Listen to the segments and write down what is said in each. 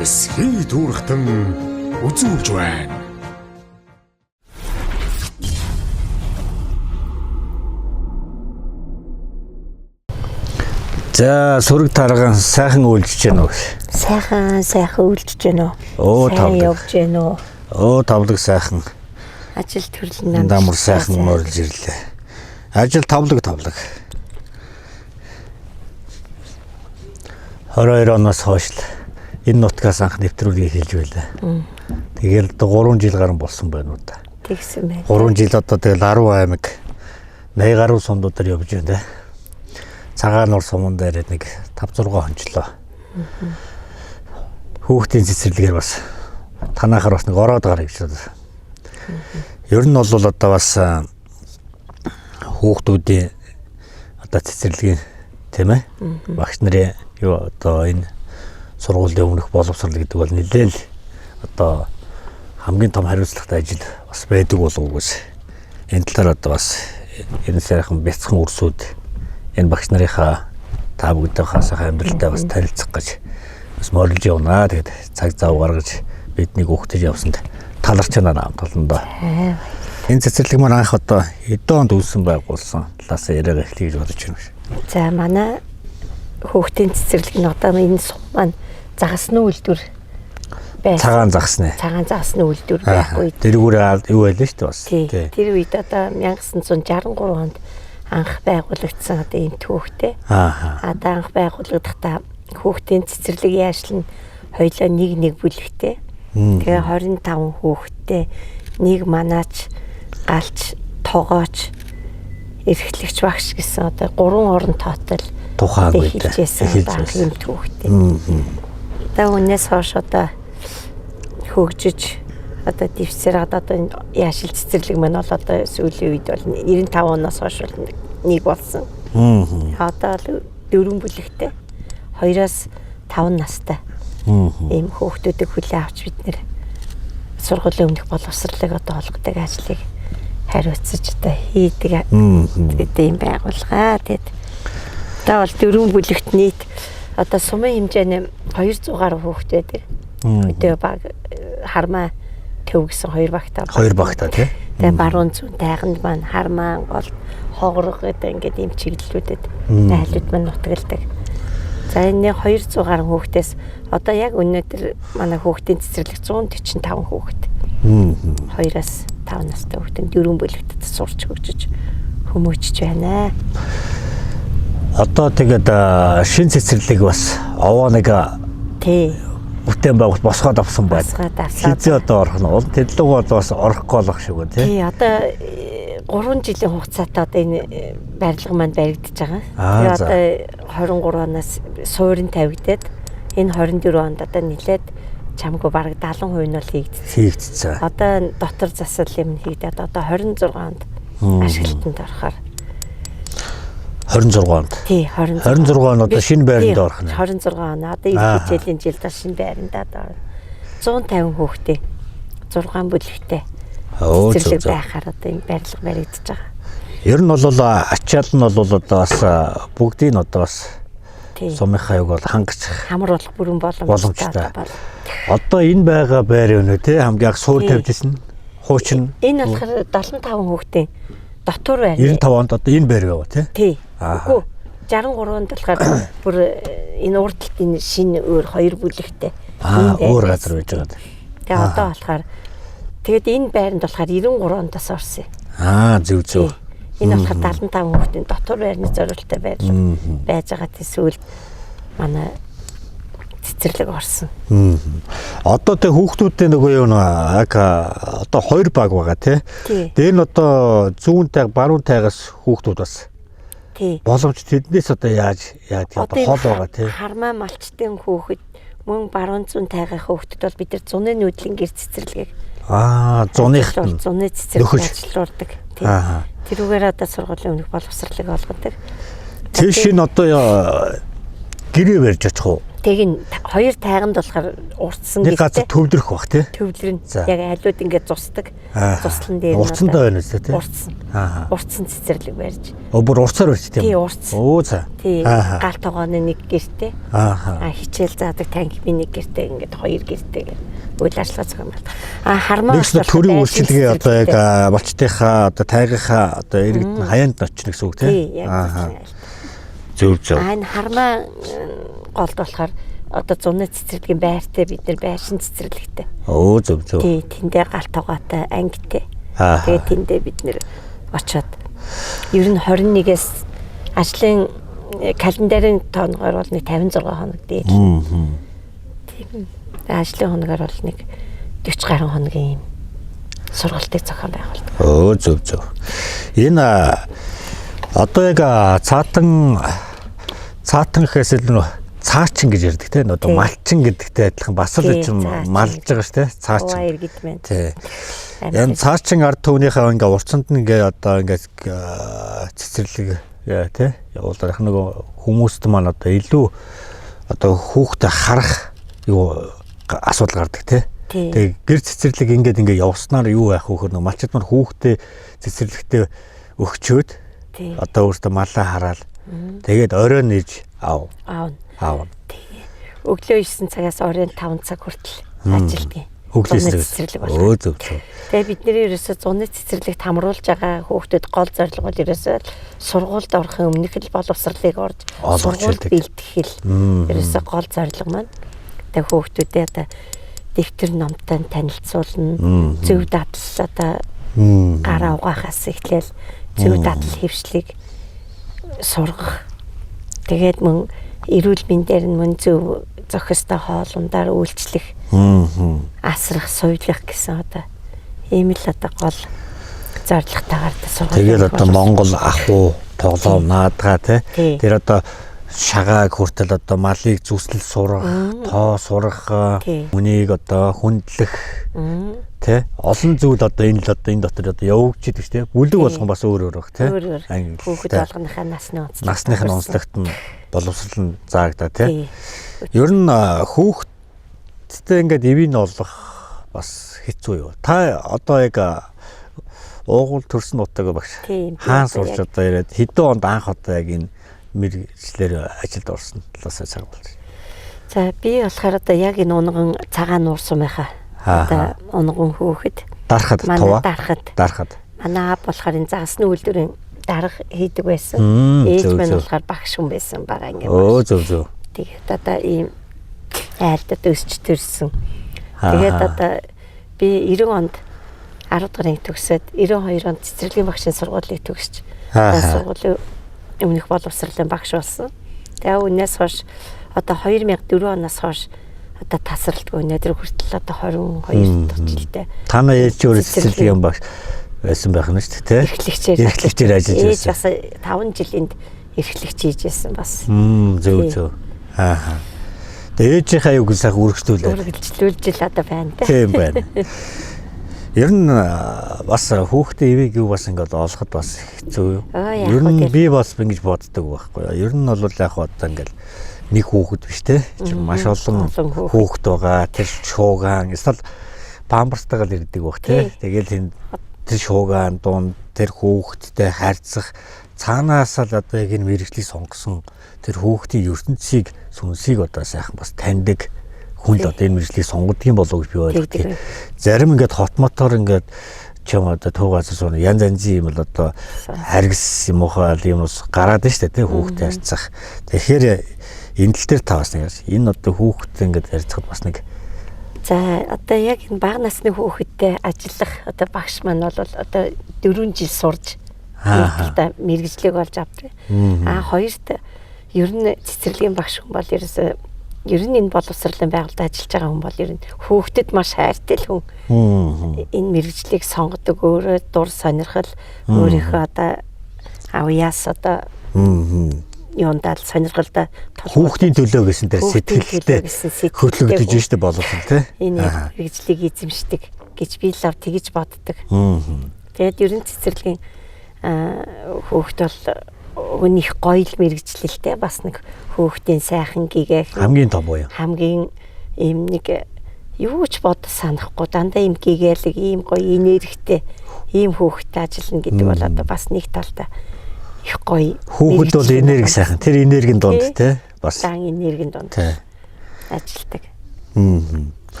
эсхий түүрхтэн үзүүлж байна. За сүрэг тарган сайхан үйлжж байна уу? Сайхан үйлжж байна уу? Сайн явж байна уу? Тавлаг сайхан. Ажил төрлийн Дамар сайхан морилж ирлээ. Ажил тавлаг. 22 оноос хойш энэ нутгаас анх нэвтрүүлгийг хийж байлаа. Тэгэл 3 жил гарсан болсон байна уу та. Тэгсэн байна. 3 жил одоо тэгэл 10 аймаг 80 гаруй сумдуудаар явж байна. Цагаан нур суман дээр нэг 5-6 хончлоо. Хүүхдийн цэцэрлэгээр бас танахаар бас нэг ороод гараа гэж байна. Ер нь бол одоо бас хүүхдүүдийн одоо цэцэрлэгийн тийм ээ багш нарын юу одоо энэ сургуулийн өмнөх боловсрол гэдэг бол нэлээл одоо хамгийн том хариуцлагатай ажил бас байдаг болов уу гэж энэ талаар одоо бас энэ сайхан бяцхан үрсүүд энэ багш нарынхаа та бүгдийнхээ сайхан амьдралтай бас танилцах гэж бас морилж явнаа. Тэгээд цаг зав гаргаж бидний өгтөж явсанд таларч байна наамт болондоо. Энэ цэцэрлэг маань анх одоо хэдэн онд үүссэн байгуулсан талаас яриага эхлэе гэж бодож байна. За манай хүүхдийн цэцэрлэг нь одоо энэ сум маань загасны үйлдвэр байсан. Цагаан загасны үйлдвэр байхгүй. Тэрүүгээр юу байлаа шүү дээ бас. Тэр үед одоо 1963 онд анх байгуулагдсан одоо энэ түүхтэй. Одоо анх байгууллагахдаа хүүхдийн цэцэрлэг яашлан хоёлоо нэг бүлэгтэй. Тэгээ 25 хүүхдтэй нэг манаач, галч, тогооч, эрхлэгч багш гэсэн одоо 3 орон тоотой тухайн үед хэлжсэн түүхтэй. Одоо үнээс хойш одоо хөгжиж одоо дэвсэрээд одоо яашил цэцэрлэг маань бол одоо сүүлийн үед бол 95 оноос хойш нэг болсон. Одоо 4 бүлэгтэй 2-оос 5 настай ийм хүүхдүүдийг хүлээн авч бид нэр сургуулийн өмнөх боловсролыг одоо олгодог ажлыг хариуцаж одоо хийдэг ийм байгууллага. Тэгээд одоо бол 4 бүлэгт нийт одоо сумын хэмжээний 200 гаруй хүүхд байдаг. Өдөө баг хармаа төв гэсэн 2 багтаа. 2 багтаа тий. Тэгээ баруун зүүн тайганд маань хармаа гол хоогрог гэдэг ингээд ийм чиглэлүүдэд айлууд маань нутагладаг. За энэ 200 гаруй хүүхдээс одоо яг өнөөдөр манай хүүхдийн цэцэрлэг 145 хүүхэд. 2-оос 5 настай хүүхдийн 4 бүлэгт сурч хөгжиж хүмүүжиж байна. Одоо тэгээд шин цэцэрлэг бас овоо нэг бүтээн байгуулалт босгоод авсан байна. Хизээ одоо орох нь бол тэдлэг бол бас орохгүй болох шиг байна тий. Одоо 3 жилийн хугацаатай одоо энэ барилга маань баригдаж байгаа. Тэгээд одоо 23 оноос суурин тавигдаад энэ 24 онд одоо нэлээд чамгүй бараг 70% нь бол хийгдсэн. Одоо дотор засал юм хийгдээд одоо 26 онд ашиглалтанд орохоор 26 онд. Тий, 26 он одоо шинэ байранд орох нь. 26 он. Одоо ирэх жилийн жилд шинэ байранд орно. 150 хүүхдээ 6 бүлэгтэй. Цэцэрлэг байхаар одоо энэ барилга баригдаж байгаа. Ер нь бол ачаал нь бол одоо бас бүгдийг нь одоо бас сумынхаа юг бол хангаж хамар болох бүрэн боломжтой. Одоо энэ байгаа байр өнөө тий хамгийн суур тавьжсэн хуучин. Энэ болохоор 75 хүүхдийн дотор байр. 95 онд одоо энэ байр байгаа тий. Үгүй 63 онд болохоор бүр энэ урд талын шинэ өөр 2 бүлэгтэй. Өөр газар байж байгаа. Тэгээ одоо болохоор тэгээд энэ байранд болохоор 93 ондоос орсон. Зөв. Энэ болохоор 75 хүүхдийн дотор байрны зориултаа байж байгаа төсөөл манай цэцэрлэг орсон. Одоо тэг хүүхдүүдтэй нөгөө юу нэг одоо 2 баг байгаа тий. Тэр нь одоо зүүн тайг баруун тайгаас хүүхдүүд бас боломж тэднээс одоо яаж одоо хол байгаа тий. Хармаа малчтын хүүхэд мөн баруун зүүн тайгын хүүхдэд бол бид нар зуны нүүдлийн гэр цэцэрлэгийг зуны цэцэрлэг ажиллуулдаг. Тэрүүгээр одоо сургуулийн өмнөх боловсролыг олгодог. Тэш нь одоо гэрээ барьж очих уу? Тэгин хоёр тайганд болохоор урдсан нэг газар төвлөрөх бах тий. Төвлөрн. За. Яг айлууд ингээд цусдаг. Цуслан дээр урдсандаа байна үстэй тий. Урдсан. Урдсан цэцэрлэг барьж. Бүр урдсаар барьж тийм. Тий, урдсан. Оо за. Тий. Гал тогооны нэг гэртээ. Хичээл заадаг танк би нэг гэртээ ингээд хоёр гэртээ үйл ажиллагаа зохиомжтой. Хармаа нэг төрийн үйлчилгээ одоо яг малчтынхаа одоо тайгынхаа одоо иргэдэн хаяанд очно гэсэн үг тий. Зөв. Энэ хармаа голд болохоор одоо зуны цэцэрлэгийн байртай бид нар байшин цэцэрлэгтэй. Оо зөв. Тий, тэндээ гал тогоотой ангитай. Тэгээд тэндээ бид нэр очиод ер нь 21-ээс ажлын календарийн тооноор бол нэг 56 хоног дээр. Тийм. Ажлын хоногоор бол нэг 40 гаруй хоногийн юм сургалтыг зохион байгуулдаг. Оо зөв. Энэ одоо яг цаатан гэхээс илүү цаачин гэж ярьдаг те. Одоо малчин гэдэгтэй адилхан бас л малж байгаа ш те. Цаачин. Иргэд мэн. Тий. Энэ цаачин ард түвнийхээ ингээ урцанд ингээ одоо ингээ цэцэрлэг тий явуулах нэг хүмүүст маань одоо илүү одоо хүүхдэд харах юу асуудал гардаг тий. Тэгээ гэр цэцэрлэг ингээ явснаар юу яах вэ хөр нэг малчид маань хүүхдэд цэцэрлэгтээ өгчөөд одоо өөртөө малаа хараад тэгээд оройн нээж аав. Өглөө 9 цагаас оройн 5 цаг хүртэл ажилтгийн. Цэцэрлэг байна. Өө зөв. Тэгээ бидний ерөөсө зуны цэцэрлэгт хамруулж байгаа хүүхдүүд гол зорилго бол ерөөсө сургуульд орохын өмнөх л боловсролыг орж сургуульд бэлтгэх л ерөөсө гол зорилго маань. Тэгээ хүүхдүүдээ одоо дэвтэр номтой танилцуулна, зөв дадал одоо гараа угаахаас эхлээл зөв дадал хэвшлийг сургах. Тэгээд мөн эрүүл мэндээр нь мөн зөв зохистой хоолундаар үйлчлэх, асрах, суйлах гэсэн одоо ийм л одоо гол зорилготойгоор сургууль. Тэгээд одоо Монгол ахуй тоглоом наадгаа тий. Тэр одоо шагааг хүртэл одоо малыг зүслэл сурах, тоо сурах, үнийг одоо хүндлэх тий. Олон зүйл одоо энэ дотор одоо явагдчих тий. Бүлэг болгон бас өөр баг тий. Хүүхэд болгоныхаа насных нь онцлогт нь боловсрол нь заагда тий. Ер нь хүүхдтэй ингээд ивэн олох бас хэцүү юу. Та одоо яг уугуул төрсөн утгааг багш. Хаан сурч одоо ирээд хэдэн онд анх одоо яг энэ мэргэжлэр ажилд орсон талаас цагуулж. За би болохоор одоо яг энэ унган цагаан нуурсан байхаа. Одоо унган хүүхэд дарахад туваа. Дарахад. Манай аав болохоор энэ загасны үйлдвэрийн дарах хийдэг байсан. Ээж маань болохоор багш хүн байсан бага ингэ. Өө зөв. Тэгээд одоо ийм айлдад өсч төрсөн. Тэгээд одоо би 90 онд 10 дугаар анги төгсөөд 92 онд цэцэрлэгийн багшийн сургуулийг төгсөж сургуулийн өмнөх боловсролын багш болсон. Тэгээ үүнээс хойш одоо 2004 оноос хойш одоо тасралтгүй өнөөдөр хүртэл одоо 22 төрөлтэй. Та нар ээж өөрөө цэцэрлэгийн багш байсан байх нь шүү дээ. Эрхлэгчээр ажиллаж байсан. Ээж бас 5 жилинд эрхлэгч хийж байсан бас. Зөв. Тэгээ ээжийнхээ аюуг сайхан үргэлжлүүлж л одоо байна те. Тийм байна. Ер нь бас хүүхдээ ивэг юу бас ингээд олоход бас хэцүү юу. Ер нь би бас ингэж боддог байхгүй. Ер нь бол яг одоо ингээд нэг хүүхэд биш те. Маш олон хүүхэд байгаа. Тэр шуугаан эсвэл памперстайгаа л ирдэг баг те. Тэгэл тэр шуугаан дунд тэр хүүхэдтэй харьцах цаанаасаа л одоо яг энэ мэргэжлийг сонгосон тэр хүүхдийн ертөнцийг сүнсийг одоо сайхан бас таньдаг хүн л одоо энэ мэргэжлийг сонгодгийн болов гэж би ойлгодог. Зарим ингээд хот мотор ингээд чам одоо туугаас суuna янз янзын юм л одоо харгас юм уухай юм ус гараад нь штэ тий хүүхдэд харьцах. Тэгэхээр энэ тал дээр та бас нэг энэ одоо хүүхдэд ингээд харьцахад бас нэг за одоо яг энэ бага насны хүүхэдтэй ажиллах одоо багш маань бол одоо 4 жил сурж та мэргэжлийг олж авдаг. Хоёрт ер нь цэцэрлэгийн багш хүн бол ерөөсөө ер нь энэ боловсролын байгууллагад ажиллаж байгаа хүн бол ер нь хүүхдэд маш хайртай хүн. Энэ мэргэжлийг сонгодог өөрөө дур сонирхол өөрийнхөө одоо авьяас одоо юундаа сонирхолтой хүүхдийн төлөө гэсэн тэр сэтгэлтэй хөтлөгдөж штэ боловсрол тий. Энэ мэргэжлийг эзэмшдэг гэж би лав тэгж боддог. Тэгээд ер нь цэцэрлэгийн хүүхд бол өнөх гоё л мэрэгчлэлтэй бас нэг хөөхтийн сайхан гэгээх хамгийн том уу? хамгийн ийм нэг юу ч бод санахгүй дандаа ийм гэгээлэг ийм гоё энергитэй ийм хөөхтэй ажиллана гэдэг бол одоо бас нэг талдаа их гоё. Хүүхэд бол энерги сайхан. Тэр энергийн донд те бас дан энергийн донд ажилдаг.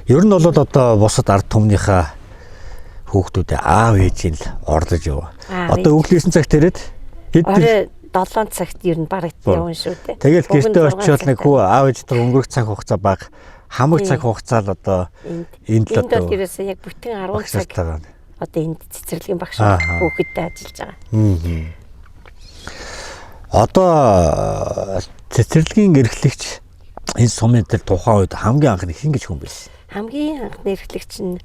Ер нь бол одоо бусад ард түмнийхээ хүүхдүүдээ аав ээж нь л орлож яв. Одоо өглөөсөн цагт ирээд орой 7 цагт ер нь бараг явна шүү дээ. Тэгэл гэртээ очивол нэг хүү аав ээжтэй өнгөрөх цаг хугацаа бага хамаг цаг хугацаа л одоо энд л одоо ерөөсөө яг бүтэн 10 цаг одоо энд цэцэрлэгийн багш хүүхэдтэй ажиллаж байгаа. Одоо цэцэрлэгийн эрхлэгч энэ сумын дээр тухайн үед хамгийн анхны хин гэж хүн байсан. Хамгийн анхны эрхлэгч нь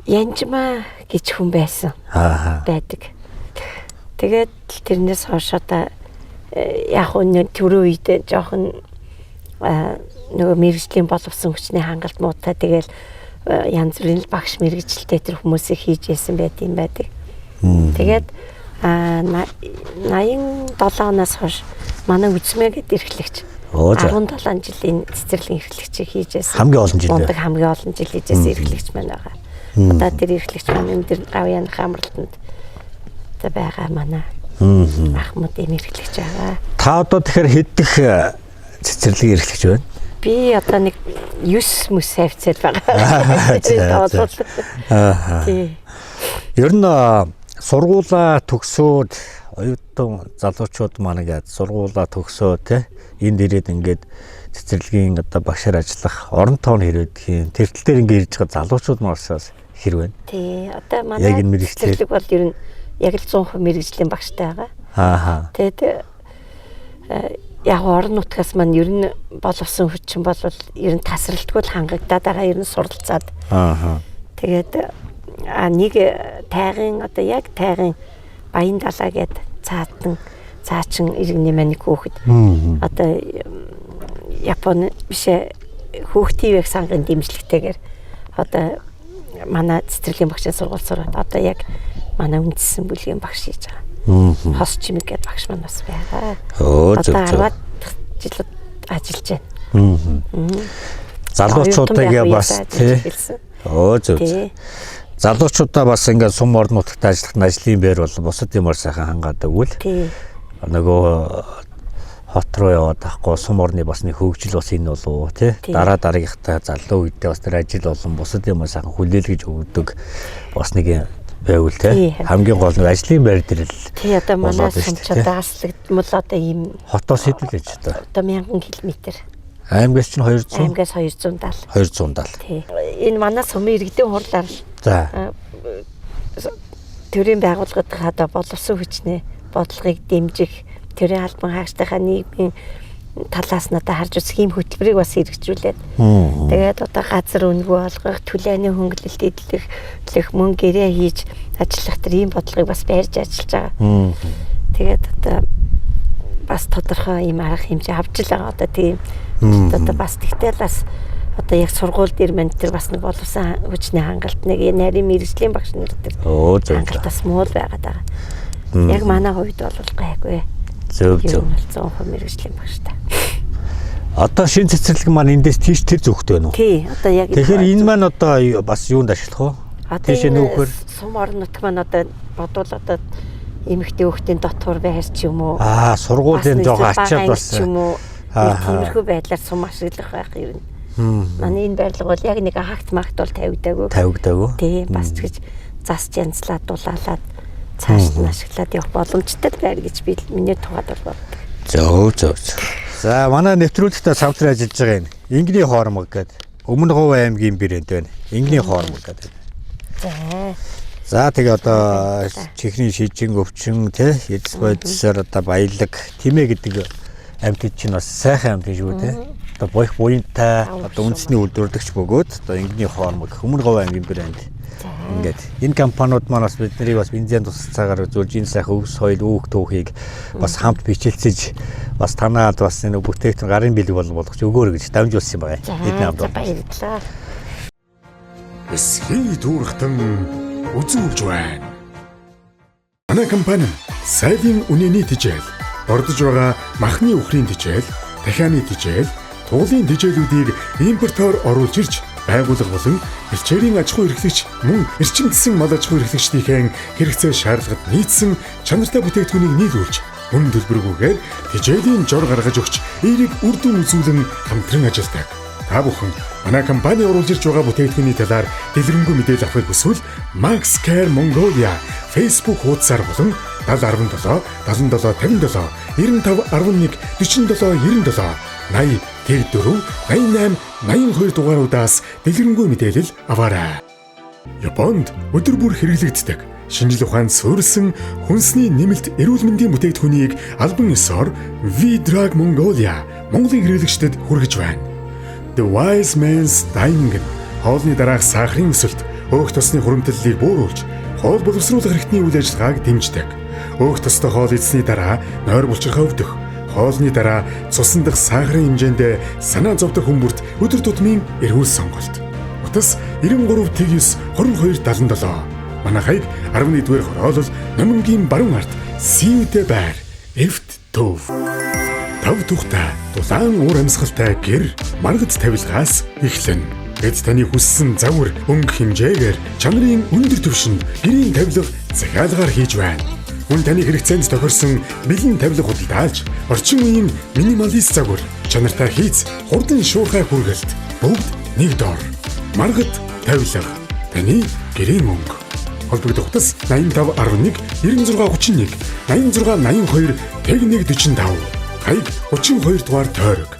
Янжмаа гэж хүн байсан. Байдаг. Тэгээд тэрнээс хойш одоо яг нь түрүү үед жоохон нөгөө мэрэгжлийн боловсон хүчний хангалт муутай тэгэл янз бүрийн багш мэрэгчлээ тэр хүмүүсийг хийж яасан байдсан байдаг. Тэгээд 87 оноос хойш манай үзмэ гэдэг эрхлэгч 17 жилийн цэцэрлэгийн эрхлэгчийг хийж байсан. Хамгийн олон жил. Хамгийн олон жил хийжсэн эрхлэгч маань байгаа. Одоо тэр эрхлэгч маань энэ дэр Гавьяаны хамралтанд байгаа манай Ахмадын эрхлэгч байгаа. Та одоо тэгэхээр хэддэх цэцэрлэгийн эрхлэгч байна? Би одоо нэг 9 мөс хавцал байгаа. Ер нь сургуулаа төгсөөд оюутан залуучууд маань ингээд сургуулаа төгсөө те энд ирээд ингээд цэцэрлэгийн одоо багшаар ажиллах орон тоон хэрэг тэртэл дээр ингээд ирж байгаа залуучууд маасаас хэр байна. Тий одоо манай цэцэрлэг бол ер нь яг л 100% мэрэгжлийн багштай байгаа. Тэгээд яг орон нутгаас маань ер нь боловсон хүчин бол ер нь тасралтгүй л хангагдаад байгаа ер нь суралцаад. Тэгээд нэг тайгын одоо яг тайгын Баян далаа гээд цаачин иргэний маань хүүхэд одоо Японы биш хүүхдийн сангийн дэмжлэгтэйгээр одоо манай цэцэрлэгийн багшийн сургууль сураад одоо яг манай үндэссэн бүлгийн багш хийж байгаа. Хос чимэг гээд багш маань бас байгаа. Одоо 10 жил ажиллаж байна. Залуучуудаа бас тий. Зөв. Залуучуудаа бас ингээд сум орон нутагт ажиллах нь ажлын байр бол бусад юмар сайхан хангаадаг үл. Нөгөө хот руу яваад ахгүй сум орны бас нэг хөгжил бас энэ болов тий. Дараа дараагийнхтай залуу үедээ бас тэр ажил болон бусад юмар сайхан хүлээлгэж өгдөг бас нэг байвал тий. Хамгийн гол нь ажлын байр дээр л. Тий одоо манай сумчууд ааслагдмал одоо ийм хотоос хэдүүлж одоо 1000 км. Аймгаас чинь 200. Аймгаас 270. 270. Тий. Энэ манай сумын иргэдийн хурлаар за төрийн байгууллагуудынхаа одоо боловсон хүчний бодлогыг дэмжих төрийн албан хаагчдынхаа нийгмийн талаас нь одоо харж үзэх юм хөтөлбөрийг бас хэрэгжүүлээд тэгээд одоо газар үнэгүй олгох, түлээний хөнгөлөлт эдлэх мөн гэрээ хийж ажиллах тэр ийм бодлогыг бас байрж ажиллаж байгаа. Тэгээд одоо бас тодорхой юм арга хэмжээ авч л байгаа одоо тийм одоо бас тэгтэл бас одоо яг сургууль дээр мэн тэр бас нэг боловсон хүчний хангалт нэг нарийн мэрэгжлийн багш нар тэр хангалтаас муу байгаад байгаа. Яг манай хувьд бол гайгүй. Зөв. 100% мэрэгжлийн багштай. Одоо шин цэцэрлэг маань эндээс тийш тэр зөвхт байна уу? Тий, одоо яг тэгэхээр энэ маань одоо бас юунд ажиллах вэ? Тийш нүүхэр сум орон нутг маань одоо бодвол одоо эмэгтэй хүүхдийн дотор байр ч юм уу. Сургуулийн жоо ачаад бас юм уу. Тиймэрхүү байдлаар сум ашиглах байх юм. Манай энэ байрлал бол яг нэг хагт магт бол тавигдаагүй. Тий, бас тэгж засч янзлаад дулаалаад цааш нь ашиглаад явах боломжтой байр гэж би миний тухайд бол боддог. Зөв. За манай нэвтрүүлэгтээ самтрын ажиллаж байгаа энэ Ингний хоормог гэдэг Өмнө Говь аймгийн брэнд байна. Ингний хоормог гэдэг. За тэгээ одоо чихний шижин өвчин тий эдс бодисоор одоо баялаг тимээ гэдэг амьтад чинь бас сайхан амьтад шүү тий. Одоо боёх буянтай одоо үндэсний үйлдвэрлэгч бөгөөд одоо Ингний хоормог Өмнө Говь аймгийн брэнд. Ингээд энэ компаниуд маань бас биднийг бас бензин тусцаагаар зөвлж энэ сайхан өв соёл үүх түүхийг бас хамт бичилцэж бас танаад бас энэ бүтээгдэхүүн гарын бэлэг болгож өгөөрэй гэж дамжуулсан юм байна. Эдний хамт баярлалаа. Эсхий дүүрхтэн үзүүлж байна. Манай компани сайдын үнэний тэжээл, бордож байгаа махны үхрийн тэжээл, дахианы тэжээл, туулын тэжээлүүдийг импортоор оруулж ирж байгууллага болон бэлчээрийн аж ахуй эрхлэгч мөн эрчимдсэн мал аж ахуй эрхлэгчдийн хэрэгцээ шаардлагад нийцсэн чанартай бүтээгдэхүүнийг нийлүүлж мөн төлбөргүйгээр тэжээлийн жор гаргаж өгч эерэг үр дүн үзүүлэн хамтран ажилладаг. Та бүхэн манай компани оруулж ирж байгаа бүтээгдэхүүний талаар дэлгэрэнгүй мэдээлэл авахыг хүсвэл Max Care Mongolia Facebook хуудасаар болон 017 77 57 95 11 47 97 80 84 88 82 дугааруудаас дэлгэрэнгүй мэдээлэл аваарай. Японд өдөр бүр хэрэглэгддэг шинжлэх ухаанд суурилсан хүнсний нэмэлт эрүүл мэндийн бүтээгдэхүүнийг албан ёсоор V-Drug Mongolia Монголын хэрэглэгчдэд хүргэж байна. The Wise Man's Dying хоолны дараах сахарын өсөлт, өөх тосны хуримтлалыг бууруулж, хоол боловсруулах хэрэгтний үйл ажиллагааг дэмждэг. Өөх тостой хоол идсэний дараа нойр булчирхай өвдөх, хоолны дараа цусан дахь сахарын хэмжээнд санаа зовдох хүмүүрт өдөр тутмын эрүүл сонголт. Утас 93-9-22-77. Манайхыг 11-р хороолол Номонгийн баруун ард Сивдэ байр Эвт төв. Тав тухтай дулаан уур амьсгалтай гэр маргад тавилгаас эхлэн. Эд таны хүссэн загвар өнгө хэмжээгээр чанарын өндөр түвшинд гэрийн тавилга захиалгаар хийж байна. Хүн таны хэрэгцээнд тохирсон бэлэн тавилга худалдаалж, орчин үеийн минималист загвар, чанартай хийц, хурдан шуурхай хүргэлт бүгд нэг дор. Маргад тавилга таны гэрийн мөнгө. Холбогдох утас 85 11 96 31 86 82 5145. Хаяг 32 дугаар тойрог.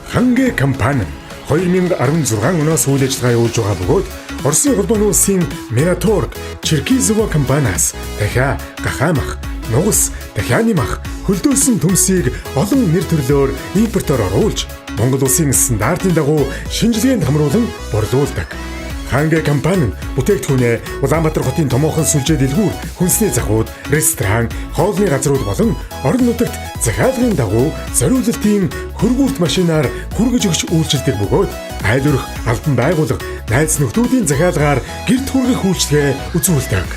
Хангэ компани 2016 оноос үйл ажиллагаа явуулж байгаа бөгөөд Оросын холбооны улсын Miratorg Черкизово компаниас дахиа гахаамах, нугас, дахианы мах, хөлдөөсөн төмсийг олон нэр төрлөөр импортоор оруулж Монгол улсын стандартын дагуу шинжилгээнд хамруулан борлуулдаг. Хангэ компани бүтээгдэхүүнээ Улаанбаатар хотын томоохон сүлжээ дэлгүүр, хүнсний захууд, ресторан, хоолны газрууд болон орон нутагт захиалгын дагуу зориулалтын хөргүүрт машинаар хүргэж өгч үйлчилдэг бөгөөд айл өрх албан байгууллага, найз нөхдүүдийн захиалгаар гэрт хүргэх үйлчилгээ үзүүлдэг.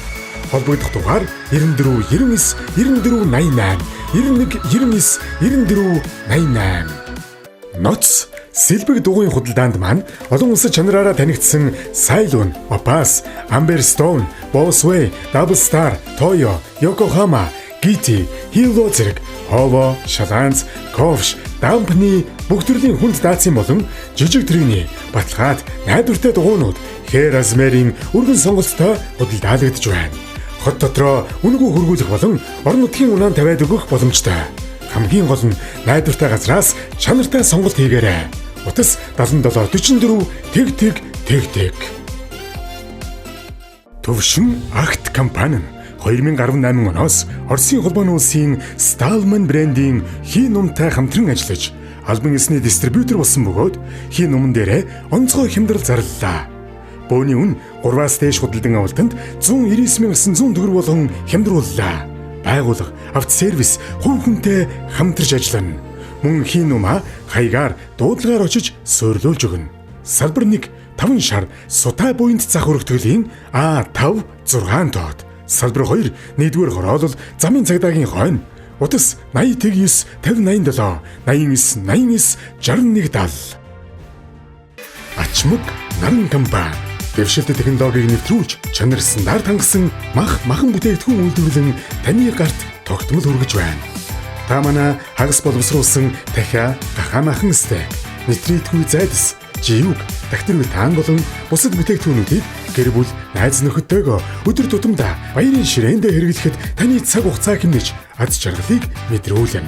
Холбогдох дугаар 94 99 94 88 91 99 94 88. Ноц Сэлбэг дугуйн худалдаанд маань олон улсад чанараараа танигдсан Сайлун, Опас, Amber Stone, Bosway, Double Star, Toyo, Yokohama, Giti, Hilo зэрэг Hovo, Шаланц, Ковш, Дампны бүх төрлийн хүнд даацын болон жижиг тэрэгний баталгаад найдвартай дугуйнууд Херазмерийн өргөн сонголттой худалдаалагдж байна. Хот дотроо үнэгүй хөргүүлэх болон орон нутгийн унаан тавиад өгөх боломжтой. Хамгийн гол нь найдвартай газраас чанартай сонголт хийгээрэй. Утас 77 44 тэг. Төвшин Акт компани 2018 оноос Оросын холбооны улсын Stallman брендийн хий нумтай хамтран ажиллаж, албан ёсны дистрибьютор болсон бөгөөд хий нуман дээрээ онцгой хямдрал зарлалаа. Бөөний үн 3-аас дээш худалдан авалтанд 199,900 төгрөг болгон хямдрууллаа. Байгууллага, автосервис, хувь хүнтэй хамтарч ажиллана. Мөн хий нумаа хаягаар дуудлагаар очиж суйрлуулж өгнө. Салбар 1 5 шар сутай буйнд зах өргөтгөлийн А5 6 тоод. Салбар 2 1-р хороолол замын цагдаагийн хойно. Утас 89 50 87 89 89 61 70. Ачмаг наран компани дэвшилт технологиг нэвтрүүлж чанар стандарт хангасан махан бүтээгдэхүүн үйлдвэрлэн таны гарт тогтмол хүргэж байна. Та манай хагас боловсруулсан дахиа гахаамахан стейк, нитритгүй зайдас, живг, дактилметан болон бусад бүтээгдэхүүнүүдийг гэр бүл, найз нөхөдтэйгөө өдөр тутамдаа баярын ширээндээ хэрэглэхэд таны цаг хугацаа хэмнэж аз жаргалыг мэдрүүлнэ.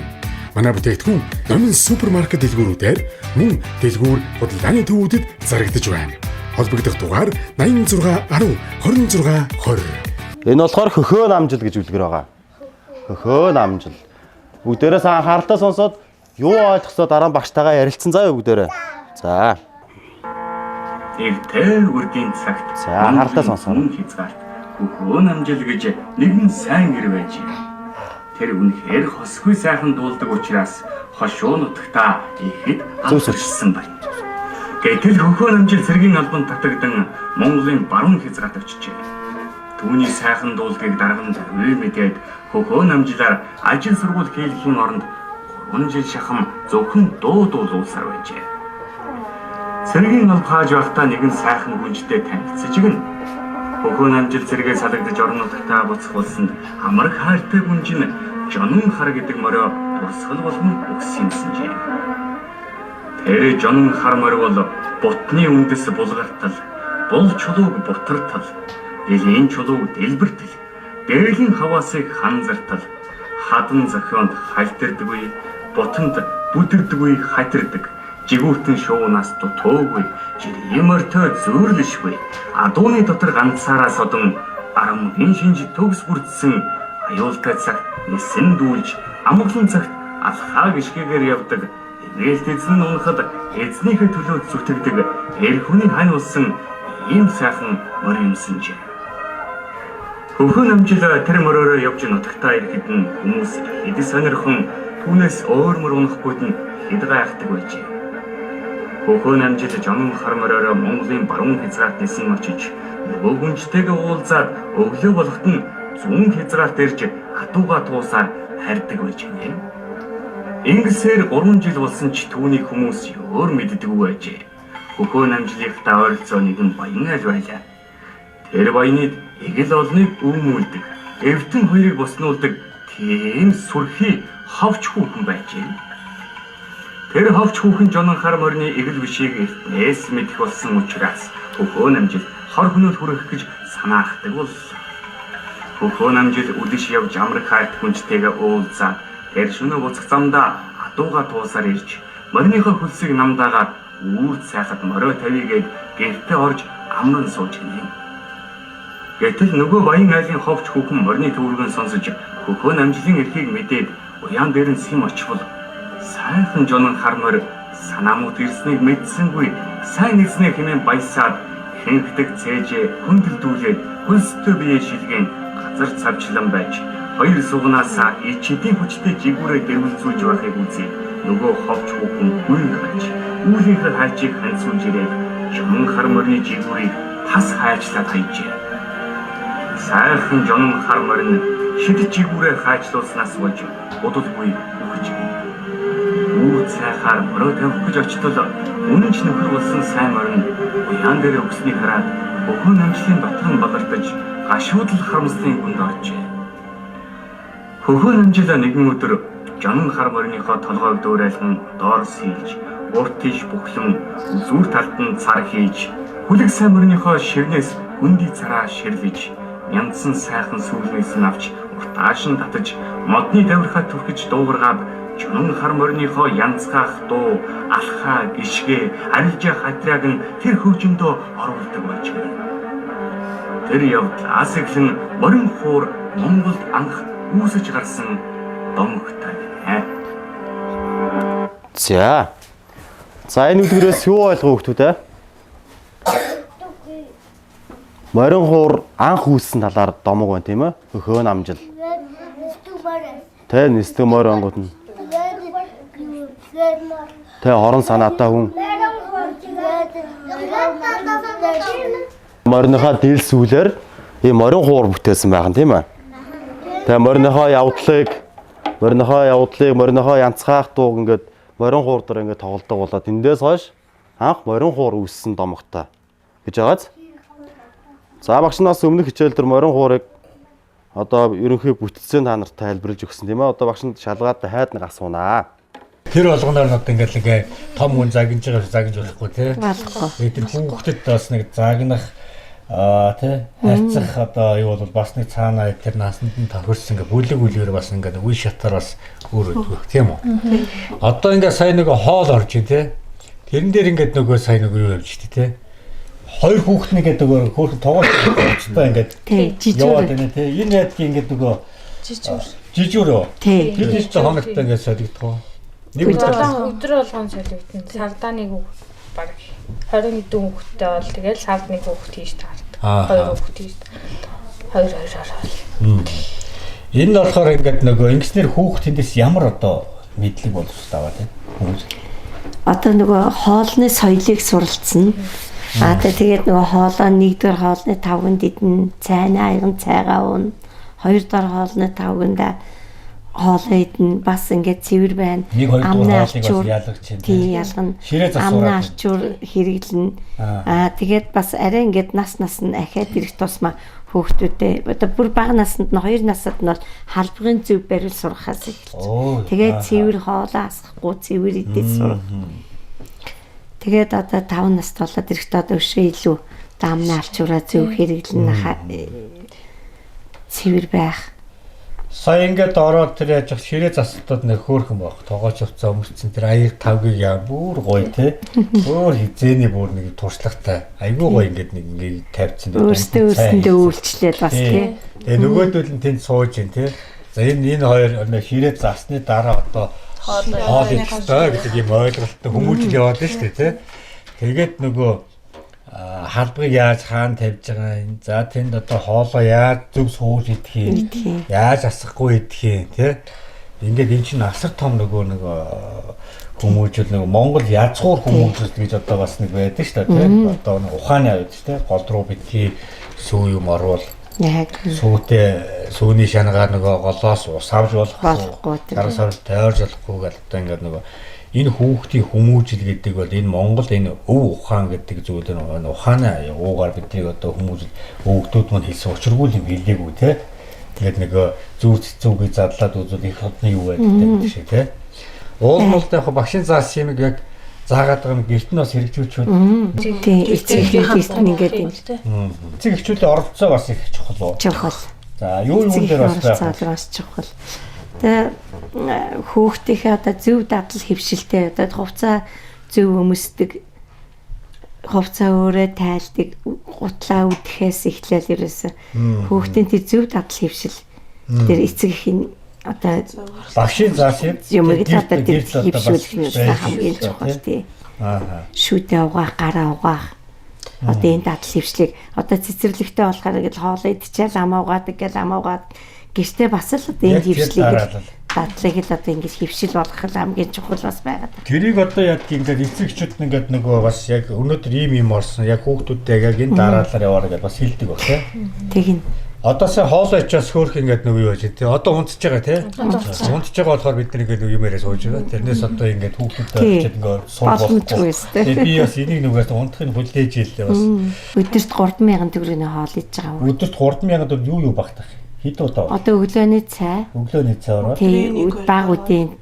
Манай бүтээгдэхүүн Номын супермаркет дэлгүүрүүдээр мөн дэлгүүр худалдааны төвүүдэд зарагдаж байна. Холбогдох дугаар 86 10 26 20. Энэ болохоор хөхөө намжил гэж үлгэр байгаа. Хөхөө намжил. Бүгдээрээ сайн анхааралтай сонсоод юу ойлгосоо дараа нь багштайгаа ярилцсан заа юу бүгдээрээ. За. Тэр үргийн цагт за анхааралтай сонсоо. Хөхөө намжил гэж нэгэн сайн гэр байж. Тэр үнэхээр хосгүй сайхан дуулдаг учраас хошуу нутагтаа ихэд авчирсан байна. Гэтэл хөхөө намжил цэргийн албанд татагдан Монголын баруун хязгаарт очижээ. Түүний сайхан дуулдгийг дарган зарвэ мэдээд хөхөө намжилаар ажил сургууль хийлгэхийн оронд 3 жил шахам зөвхөн дуу дуулуулсаар байжээ. Цэргийн алба хааж байхдаа нэгэн сайхан гүнжтэй танилцж игэн. Хөхөө намжил цэргээ салгадж орон нутагтаа буцах болсонд амар хайртай гүнж нь Жонон хар гэдэг морио урсгал болгон өгсөн юмсанжээ. Тэр Жонон хар морио бол бутны үндэс булгартал, бол чулууг бутартал, элийн чулууг дэлбэртэл, дээлийн хаваасыг ханзартал, хадан зохионд халтардаггүй, бутанд бүдэрдэггүй хатирдаг, жигүүртэн шуунаас дутуугүй, жирийн мортой зөөрлөшгүй, адууны дотор ганцаараа содон арамгийн шинж төгс бүрдсэн аюултай цагт нисэн дүүлж амгалан цагт алхаа гიშгээгээр явдаг ээлт эзэн унахад эзнийхээ төлөө зүтгэдэг эр хүний хань болсон ийм сайхан морь юмсанжээ. Хөхөө намжил тэр мориороо явж нутагтаа ирэхэд нь хүмүүс хэд сонирхон түүнээс өөр мөр унахгүйд нь хэд гайхдаг байжээ. Хөхөө намжил Жонон хар мориороо Монголын баруун хязгаарт нисэн очиж нөгөө гүнжтэйгээ уулзаад өглөө болоход нь зүүн хязгаарт ирж хатууга туусаар харьдаг байжээ. Инглисээр 3 жил болсон ч түүний хүмүүс өөр мэддэггүй байжээ. Хөхөө намжлынхаа ойролцоо нэгэн баян аль байлаа. Тэр баяныг эгэл олныг өөмүүлдэг, эвтэн хоёрыг боснуулдаг тийм сүрхий ховч хүүхэн байжээ. Тэр ховч хүүхэн Жонон хар морины эгэл бишийг эртнээс мэдэх болсон учраас хөхөө намжил хор хөнөөл хүрэх гэж санаахдаг боллоо. Хөхөө намжил үдэш явж амрах хайрт гүнжтэйгээ уулзаад тэр шөнө буцах замдаа хатууга туусаар ирж мориныхоо хөлсийг намдаагаад үүрт сайхад морио тавигээд гэртээ орж амран сууж гинэ. Гэтэл нөгөө баян айлын ховч хүүхэн морины төвөргөн сонсож хөхөө намжилын эрхийг мэдээд уян дээр нь сэм очвол сайхан Жонон хар морь санаамут ирснийг мэдсэнгүй сайн нэгснээ хэмээн баясаад хэнхдэг цээжээ хүндэлдүүлээд хөлстэй бие шилгэн газар цавчлан байж хоёр сугнаасаа ичэдийн хүчтэй жигүүрээ дэрвэлзүүлж байхыг үзээ. Нөгөө ховч хүүхэн гүрэн гарч үүлийнхээ хайчийг ханцуулж ирээд Жонон хар морины жигүүрийг тас хайчлаад хайжээ. Сайхан Жонон хар морин шид жигүүрээ хайчлуулснаас болж удалгүй үхэж гин. Үүр сайхаар мороо тавих гэж очтол үнэн ч нөхөр болсон сайн морин уян дээр өгснийг хараад хөхөө намжлын дотор нь балартаж гашуудлах харамслын хүнд оржээ. Хөхөө намжил нэгэн өдөр Жонон хар мориныхоо толгойг дөөрайлган доор сийж, урт тийш бүхлэн зүр талд нь цар хийж, хүлэг сайн мориныхоо ширнээс хөндөй цараа ширлэж, янзсан сайхан сүүлнээс нь авч уртааш нь татаж, модны давирхаа түрхэж дуугаргаад Жонон хар мориныхоо янзгаах дуу, алхаа, гიშгэ, арилжаа хатраг нь тэр хөгжөндөө оруулдаг байжээ. Тэр явдлаас эхлэн морин хуур Монголд анх үүсэж гарсан домогтой байна. За энэ үлгэрээс юу ойлгох хөвгтүүд ээ? Морин хуур анх үүссэн талаар домог байна тийм ээ? Хөхөө намжил. Тэ нэстэг морь онгод нь. Тэ хорон санаатай хүн. Мориныхаа дийлсүүлэр ийм морин хуур бүтээсэн байх нь тийм ээ? Тэгээ мориныхоо явдлыг, мориныхоо янцгаах дууг ингээд морин хуур дээр ингээд тоглодог болоод эндээс хойш анх морин хуур үүссэн домогтой гэж байгааз. За багш нас өмнөх хичээл дээр морин хуурыг одоо ерөнхий бүтцийн та нарт тайлбарлаж өгсөн тийм ээ. Одоо багш нь шалгаад хайд нэг асуунаа. Тэр болгоноор нь одоо ингээд том хүн загинж болохгүй тий. Болохгүй. Тэр хүүхдэд бас нэг загнах тий хайцах одоо юу бол бас нэг цаанаа тэр насанд нь тохирсон ингээд бүлэг бас ингээд үе шатаар бас өөр өгөх тийм үү. Одоо ингээд сайн нэг хоол орж ий тий. Тэрэн дээр ингээд нөгөө сайн нөгөө юу явж тий тий. Хоёр хүүхэд нэгээд нөгөө хөөрхөн тоглож байгаа ингээд яваад байна тий. Энэ яадгийн ингээд нөгөө жижүүр. Тий. Тэр ч хоногтой ингээд солигдох. Нэг өдөр болгон солигдсон. Сардаа нэг баг 20 хэдэн хүүхэдтэй бол тэгэл сард нэг хүүхэд хийж таардаг. Хоёр хүүхэд хийж. Хоёр. Энэ нь болохоор ингээд нөгөө ингэснээр хүүхэдээс ямар одоо мэдлэг боловсруулах аваа тийм. Одоо нөгөө хоолны соёлыг суралцсан. Тэгээд нөгөө хоолоо нэгдүгээр хоолны тавганд идэн, цайны аяган цайгаа уун. Хоёрдугаар хоолны тавганда хоолоо идэн бас ингээд цэвэр байна. Нэг хоёрдугаар хоолыг бас яалгаж чинь. Тий ялгана. Амны арчуур хэрэглэнэ. Тэгээд бас арай ингээд нас нь ахаад ирэх тусмаа хүүхдүүдээ одоо бүр бага наснд нь 2 насад нь бол халбарын зөв барил сурахаас эхэлж. Тэгээд цэвэр хоолоо асахгүй цэвэр идэж сурах. Тэгээд одоо 5 наст болоод ирэхдээ одоо өшөө илүү амны арчуураа зөв хэрэглэнэ. Цэвэр байх. Сая ингээд ороод тэр яаж ширээ засалтууд нэг хөөрхөн байх. Тогооч хувцас өмсцэн тэр аяг тавгийг яа бүр гоё те. Өөр хизээний бүр нэг туршлагатай. Айгүй гоё ингээд нэг ингээд тавьчихсан. Өөртөө үйлчлээд бас тий. Тэгээ нөгөөдөл нь тэнд сууж ин те. За энэ хоёр ширээ засны дараа одоо хоол идэлтэй гэдэг юм ойлголттой хүмүүжил яваад байна шүү дээ те. Тэгээд нөгөө халбыг яаж хаана тавьж байгаа юм. За тэнд одоо хоолоо яаж зөв сууж идэх юм. Яаж асахгүй идэх юм тий. Ингээд эн чинь асар том нөгөө хүмүүжил нөгөө Монгол язгуур хүмүүжил гэж одоо бас нэг байдаг шүү дээ тий. Одоо нэг ухааны авид тий. Гол руу битгий сүү юм орвол яг сүүний шанагаар нөгөө голоос ус авч болохгүй. Дараа сард тойрж болохгүй гэдэг одоо ингээд нөгөө энэ хүүхдийн хүмүүжил гэдэг бол энэ Монгол энэ өв ухаан гэдэг зүйл нь ухааны уугаар бидний одоо хүмүүжил өвгдүүд мань хэлсэн учиргүй юм хэлээгүй те. Тэгээд нэг зүүр цэцүүгээ задлаад үзвэл их хотны юу байдаг гэдэг шиг те. Уулмалтай яг багшийн заасан юм яг заагаад байгаа юм гэрт нь бас хэрэгжүүлчихвэл тийм эцэг ингээд юм те. Эцэг эхчүүдийн оролцоо бас их чухал. Чухал. За юу дээр бас чухал. Тэгээ хүүхдийнхээ одоо зөв дадал хөвшилтэй одоо хувцас зөв өмсдөг хувцас өөрөө тайлдаг гутлаа үдэхээс эхлээл ерөөсө хүүхдийн тэр зөв дадал хөвшил тэр эцэг эхийн одоо багшийн заасан юмыг одоо тэр хөвшүүлэх нь хамгийн чухал тий. Шүдэ угаах гараа угаах одоо энэ дадал хөвшлийг одоо цэцэрлэгтэй болохоор ингээд хоолоо идчихэл ам угаадаг гэл ам угаад гэртээ бас л одоо энэ хөвшлийг дадлыг л одоо ингэж хөвшил болгох л хамгийн чухал бас байгаад. Тэрийг одоо яг ингээд эцэгчүүд ингээд нөгөө бас яг өнөөдөр ийм орсон яг хүүхдүүдтэй яг энэ дараалал яваарай гэж бас хэлдэг баг тийм. Тэгин. Одоо сая хоолой ичээс хөөх ингээд нөгөө юу гэж тийм. Одоо унтж байгаа тийм. Унтж байгаа болохоор бид нэг ингээд юмээрээ сууж байгаа. Тэрнээс одоо ингээд хүүхдүүдтэй очиад ингээд суулгахгүй. Тэгээ би бас энийг нөгөөс унтахыг хүлээж ийлээ бас. Өдөрт 3,000 төгрөгийн хоол идж байгаа. Өдөрт 3,000 төгрөг юу багтах? Хэд удаа? Одоо өглөөний цай. Өглөөний цай ороод. Тийм баг үдийн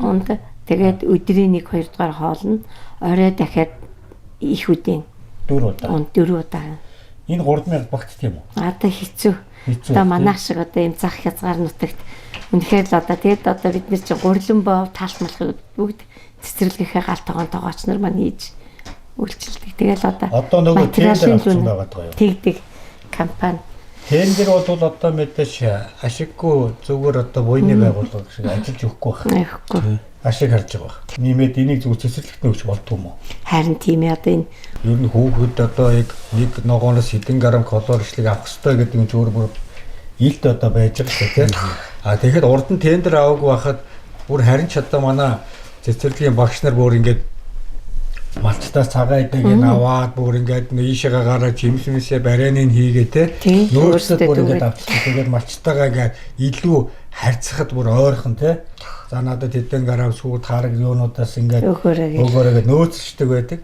унд тэгээд өдрийн 1-2 дугаар хоол нь орой дахиад их үдийн 4 удаа. 4 удаа. Энэ 3,000 багтдаг юм уу? Одоо хэцүү. Одоо манайх шиг одоо юм зах хязгаар нутагт үнэхээр л одоо тэгээд одоо бид нар чинь гурлан бов таалт малхыг бүгд цэцэрлэгээ гал тогооч нар маань хийж үйлчилдэг. Тэгэл одоо нөгөө тендер авсан байгаа юу? Тэгдэг компани. Тендер бол одоо мэдээж ашиггүй зүгээр одоо буйны байгууллага шиг ажиллаж өгөхгүй байна. Ашиг харж байгаа. Нэмээд энийг зүгээр цэцэрлэгт өгч болдгоо юм уу? Харин тийм ээ одоо энэ ер нь хүүхэд одоо яг нэг ногооноос хэдэн грамм калоричлыг авах хэрэгтэй гэдэг нь зөвөр бүр илт одоо байж байгаа шүү дээ. Тэгэхээр урд нь тендер аваагүй байхад бүр харин ч одоо манай цэцэрлэгийн багш нар бүр ингээд малчтаас цагаан идэг ин аваад бүр ингээд ийшээгээ гараад жимсмэсээ барайныг хийгээ те нөөцөд бүр ингээд авчихсан. Тэгээд малчтайгаа ингээд илүү харьцахад бүр ойрхон те. За надад хэдэн грамм сүйд хараг юунуудаас ингээд өгөөрэй нөөцлждэг байдаг.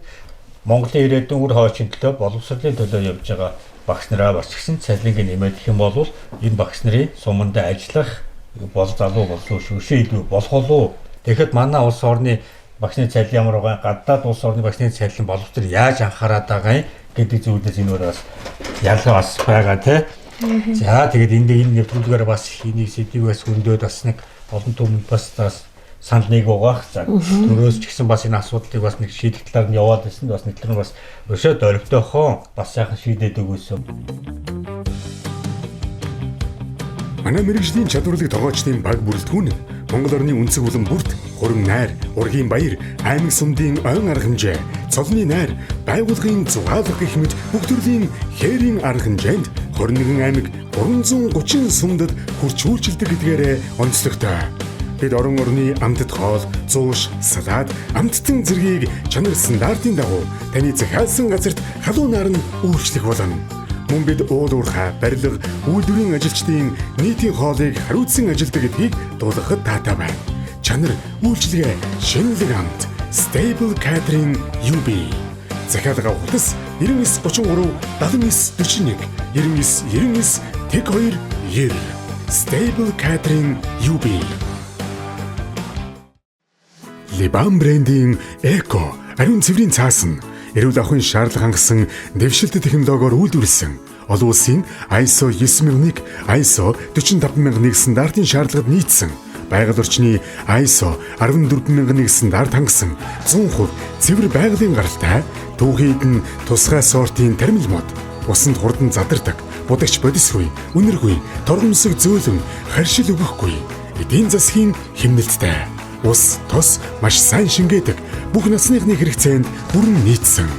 Монголын ирээдүйн үр хойчийн төлөө боловсролын төлөө явж байгаа багш нараа бас гэсэн цалинг нэмэх юм бол энэ багш нарын суманд ажиллах залуу болов шүүшээ илүү болох уу? Тэгэхэд манай улс орны багшны цалин ямар байгаа гадаад улс орны багшны цалин боловсрол яаж анхаарат байгаа юм гэдэг зүйлээс энэ бас ялгаа бас байгаа тий. За тэгээд энэ нэвтрүүлгээр бас энийг сэдвийг бас хөндөд бас нэг олон түмэнд бас санал нэг угаах. За төрөөс ч гэсэн бас энэ асуудлыг бас нэг шийдэх талаар нь яваад байсан. Бас нэг тэр бас өшөөд оройгтойхон бас сайхан шийдээд өгөөсөн. Манай мэрэгжлийн чадварлаг тогоочдын баг бүрэлдэхүүн Монгол орны үндэсэг улам бүрт хурам найр, ургийн баяр, аймаг сумдын ойн арга хэмжээ, цолны найр, байгууллагын зугаалга гэх мэт бүх төрлийн хээрийн арга хэмжээнд 21 аймаг 330 сумдад хүрч үйлчилдэг гэдгээрээ онцлогтой. Бид орон орны амьтад хоол, зууш, салаад, амьтдын зэргийг чанар стандартын дагуу таны захиалсан газарт халуунаар нь үйлчлэх болно. Мөн бид уул уурхай, барилга, үйлдвэрийн ажилчдын нийтийн хоолыг хариуцсан ажилдаг гэдгийг дуулгахад таатай байна. Чанар, үйлчлэгээ, шинэлэг амт, Stable Catering UB. Захиалга хутас 9933 7941 9999 12 90. Stable Catering UB. Liban брендийн Eco ариун цэврийн цаасан эрүүл ахуйн шаардлага хангасан дэвшилт технологиор үйлдвэрлэсэн олон улсын ISO 9001, ISO 45001 стандартын шаардлагад нийцсэн байгаль орчны ISO 14001 стандарт хангасан 100% цэвэр байгалийн гаралтай түүхийд нь тусгай сортын тармил мод усанд хурдан задардаг будагч бодисгүй үнэргүй торгомсог зөөлөн харшил өгөхгүй эдийн засгийн хэмнэлттэй ус тос маш сайн шингээдэг бүх насныхны хэрэгцээнд бүрэн нийцсэн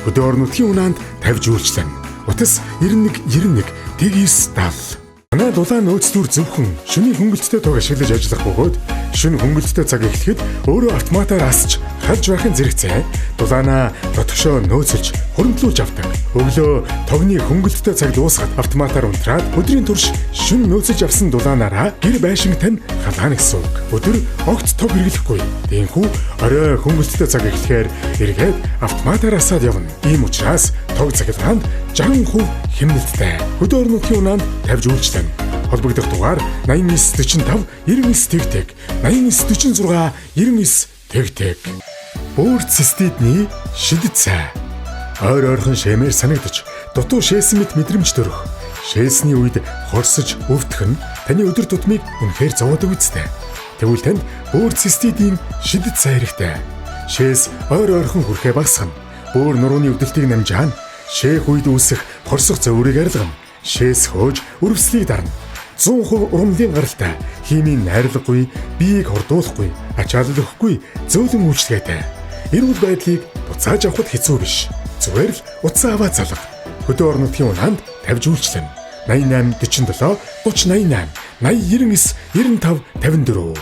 хөдөө орон нутгийн унаанд тавьж үйлчлэн утас 91 9970. Манай дулаан нөөцлөр зөвхөн шөнийн хөнгөлөлтөд туг ашиглаж ажиллах бөгөөд шөнө хөнгөлөлтөд цаг эхлэхэд өөрөө автоматар асч халж байхын зэрэгцээ дулаанаа дотгошоо нөөцөлж хуримтлуулж авдаг. Өглөө тогны хөнгөлөлтөд цаг дуусгаад автоматар унтраад өдрийн турш шөнө нөөцөлж авсан дулаанаараа гэр байшингтай нь халаана гэсэн үг. Өдөр огт тог хэрэглэхгүй. Тиймээс орой хөнгөлөлтөд цаг эхлэхээр эргээд автоматар асаад явна. Ийм учраас тог цахилгаанд 60% хэмнэлттэй. Хөдөө орон нутгийн унаанд тавьж үйлчлэн. Холбогдох дугаар 8945 99 8946 99 Бөөр циститний шидэт цай. Ойр ойрхон шэмээр санагдаж, дутуу шээсэн мэт мэдрэмж төрөх. Шээсний үед хорсож өвдөх нь таны өдөр тутмыг үнэхээр зовоодог үстэй. Тэгвэл танд бөөр циститийн шидэт цай хэрэгтэй. Шээс ойр ойрхон хүрэхээ багасгана. Бөөр нурууны өвдөлтийг намжаана. Шээх үед үүсэх хорсох зоврыг арилгана. Шээс хөөж өрөвслийг дарна. 100% ургамлын гаралтай, химийн найрлаггүй, биеийг хордуулахгүй, ачаалал өгөхгүй, зөөлөн үйлчлэгээтэй. Эрүүл байдлыг буцааж авахд хэцүү биш. Зүгээр л утсаа аваад залга. Хөдөө орон нутгийн унаанд тавьж үйлчлэн. 88 47 30 88 80 99 95 54.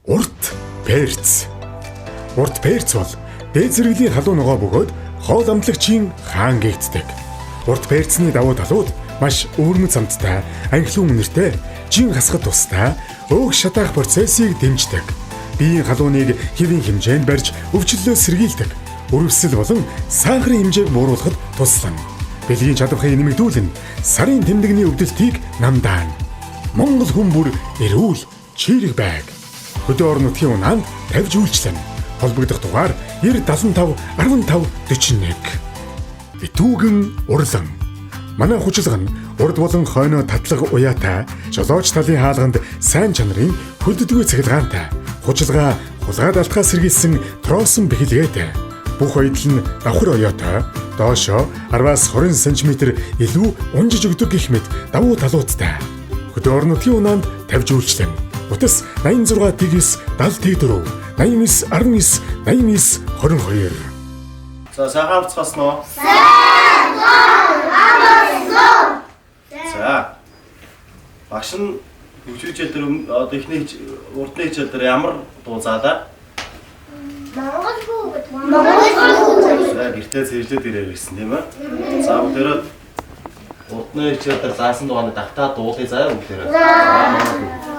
Урт перц. Урт перц бол дээд зэрэглэлийн халуун ногоо бөгөөд хоол амтлагчийн хаан гэгддэг. Урт перцний давуу талууд маш өвөрмөц амттай, анхлын үнэртэй, жин хасгад тустай, өөх шатаах процессыг дэмждэг. Биеийн халууныг хэвийн хэмжээнд барьж өвчлөлөө сэргийлдэг. Өрөвсөл болон сахарын хэмжээг бууруулахад туслана. Бэлгийн чадварыг нэмэгдүүлэн сарын тэмдэгний өвдөлтийг намдаана. Монгол хүн бүр эрүүл, чирэг байг. Хөдөө орон нутгийн унаанд тавьж үйлчлэн. Холбогдох дугаар 9075 15 41. Битүүгэн урлан. Манай хүчилгэн урд болон хойноо татлага уяатай, жолооч талын хаалганд сайн чанарын хөдөлгөө цахилгаантай. Хүчилгаа хулгайд алтгаа сэргийлсэн тросон бэхэлгээтэй. Бүх ойдол нь давхар оёотой, доошоо 10-20 см илүү унжиж өгдөг гэх мэт давуу талуудтай. Хөдөө орон нутгийн унаанд тавьж үйлчлэн. Утас 86 тэгс 70 84 89 19 89 22. За сайхан авцгаасан уу? За. Багш нь хөгжүүлж дээр одоо ихний урдны хичээл дээр ямар дуу заалаа? Монгол хүүхэд. За гэртээ зэрлээд ирээ гэсэн тийм ээ. За бүгдээрээ урдны хичээл дээр заасан дууны давтаа дуулъя заяа бүгдээрээ. За.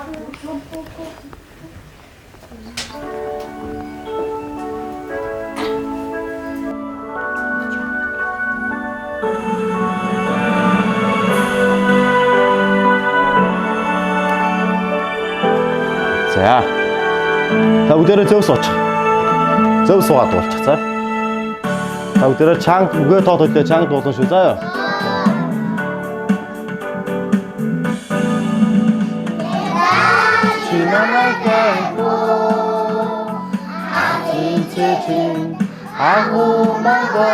За. Та бүгдээрээ зөв суучих. Зөв суугаад дуулчих. За. Та бүгдээрээ чанга үгээ тоод хөдлөө чанга дуулсан шүү заа ёо. Чинамагайго ачинчэчин агумага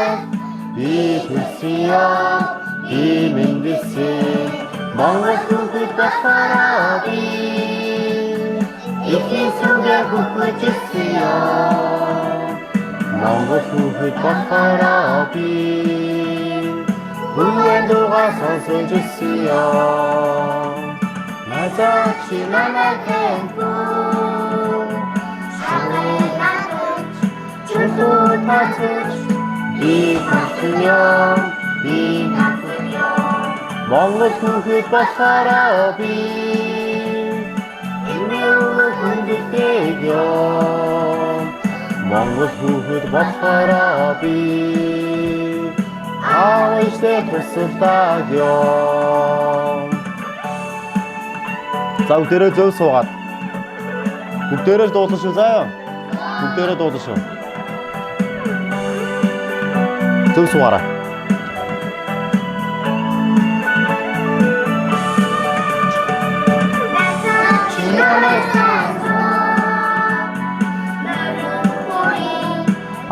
бихүсия имэндэсэ монгол хүүхэд бахараа Ихисүнгээ бүхөжсөё Монгол хүүхэд бахараа би Хүнээ дуугаа сонсон жисиё. Назаач намайг хэмбүү. Чулуу тацч би хатнё. Монгол хүүхэд болохоор би Монгол хүүхэд болохоор би ааштай тусалдаг ёо. За бүгдээрээ зөв суугаад. Бүгдээрээ дуулсан шүү заа. Бүгдээрээ дуулсан шүү. Зөв суугаараа.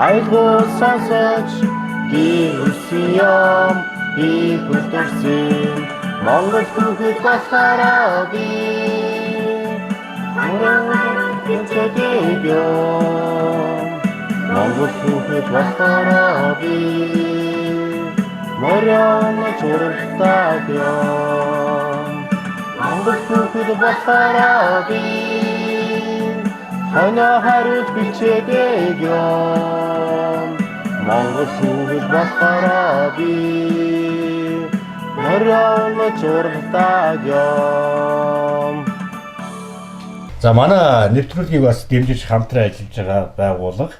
Айгуу сонсож би үсиём би бүдэрсэн Монгол хүүхэд болохоор би Монгол хүүхэд болохоор би морян чуралтай ёо. Монгол хүүхэд болохоор би ханаа хариуд бичээдэг ёо. Монгол хүүхэд болохоор би морян чуралтай ёо. За манай нэвтрүүлгийг бас дэмжиж хамтран ажиллаж байгаа байгууллага.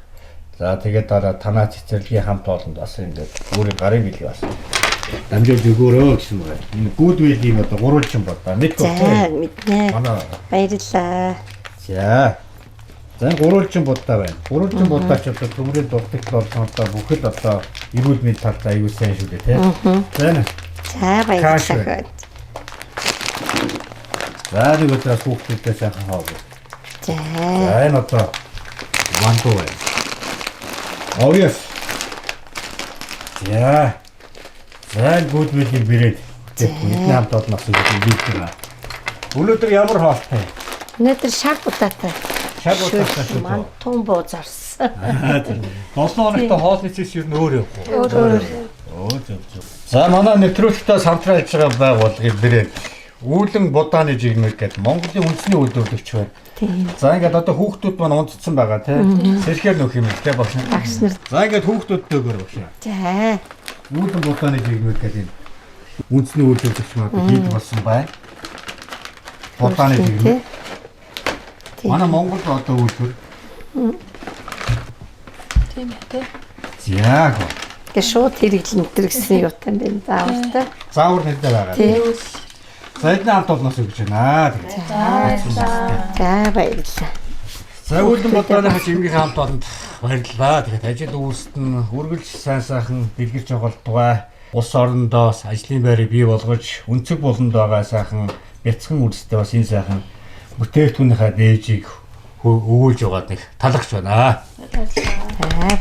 За тэгээд дараа танаа цэцэрлэгийн хамт олонд бас ингээд өөрийн гарын билээ бас дамжуулж өгөөрөө гэсэн байна. Энэ гүүдвэлийн одоо гурвалжин бодоо. Мэдгүй. За мэднэ. Манай баярлалаа. за. За гурвалжин бодоо байна. Гурвалжин бодооч одоо төмрийн дуртагт болсон одоо бүхэл одоо эрүүл мэндийн талд аюул сайн шүү дээ, тийм. За. За баярлалаа. За нэг удаас хүүхдүүдээ сайхан хаагүй. За. За энэ одоо вантуу байна. Ориос. За. За гүүдвэлийн бэрээд бидний хамт олноос ингэж байгаа. Өнөөдөр ямар хоолтой? Өнөөдөр шаг удаатай. Шаг удаатай шүү. Мантун буу зарсан. 7 хоногт хоолны цэс юу нөр явах уу? Өөр. Зөв. За манай нэвтрүүлэгтээс хамтран ажиллаж байгаа байгууллагын бэрээд үүлэн будааны жигмэг гэдэг Монголын үндэсний үйлдвэрлэгч байна. Тийм. За ингээд одоо хүүхдүүд маань унтцсан байгаа тийм. Сэрхээр нөх юм л тийм багш. Багш нар. За ингээд хүүхдүүдтэйгээр багш. За. Үүлэн будааны жигмэг гэдэг үндэсний үйлдвэрлэгч маань хийж болсон байна. Будааны жигмэг. Манай Монгол одоо үйлдвэр. Тийм ээ. Яг. Гэ шууд хэрэглэн энэ гэсэн юутай байна заавартай. Заавар нэлээд байгаа. Тийм. За эдний хамт олноос өгч байна. За баярлалаа. За үүлэн бодлооны хэмжээний хамт олонд баярлалаа. Тэгэхээр ажил үүсдэн үргэлж сайн сайхан дэлгэрч байгаа улс орндоос ажлын байрыг бий болгож өнцөг болонд байгаа сайхан бяцхан үрстэй бас энэ сайхан бүтээгдэхүүнийхээ дээжийг өгүүлж байгаад нэг талархж байна. За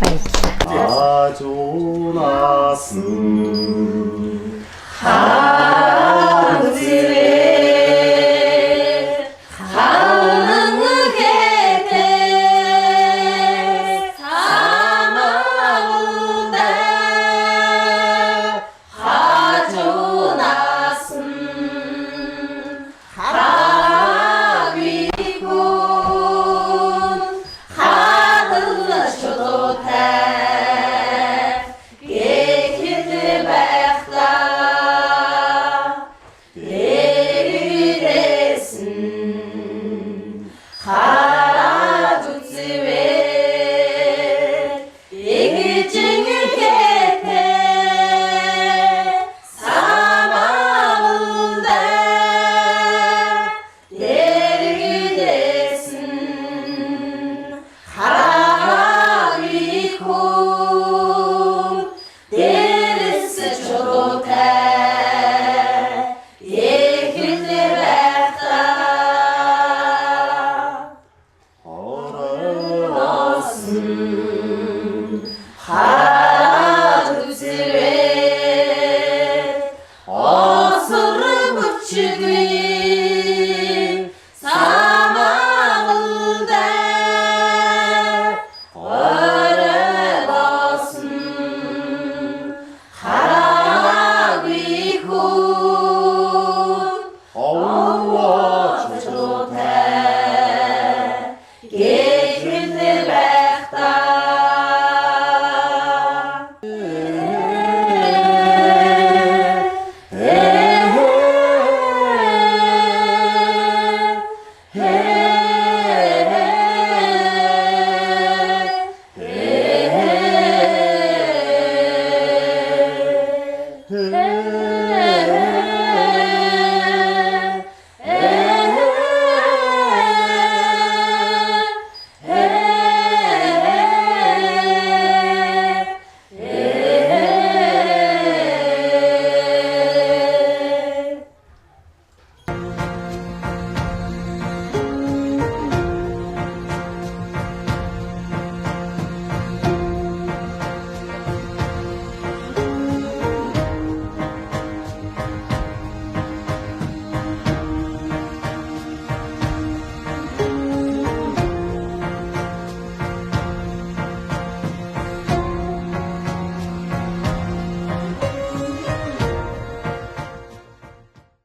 баярлалаа. Ажунаас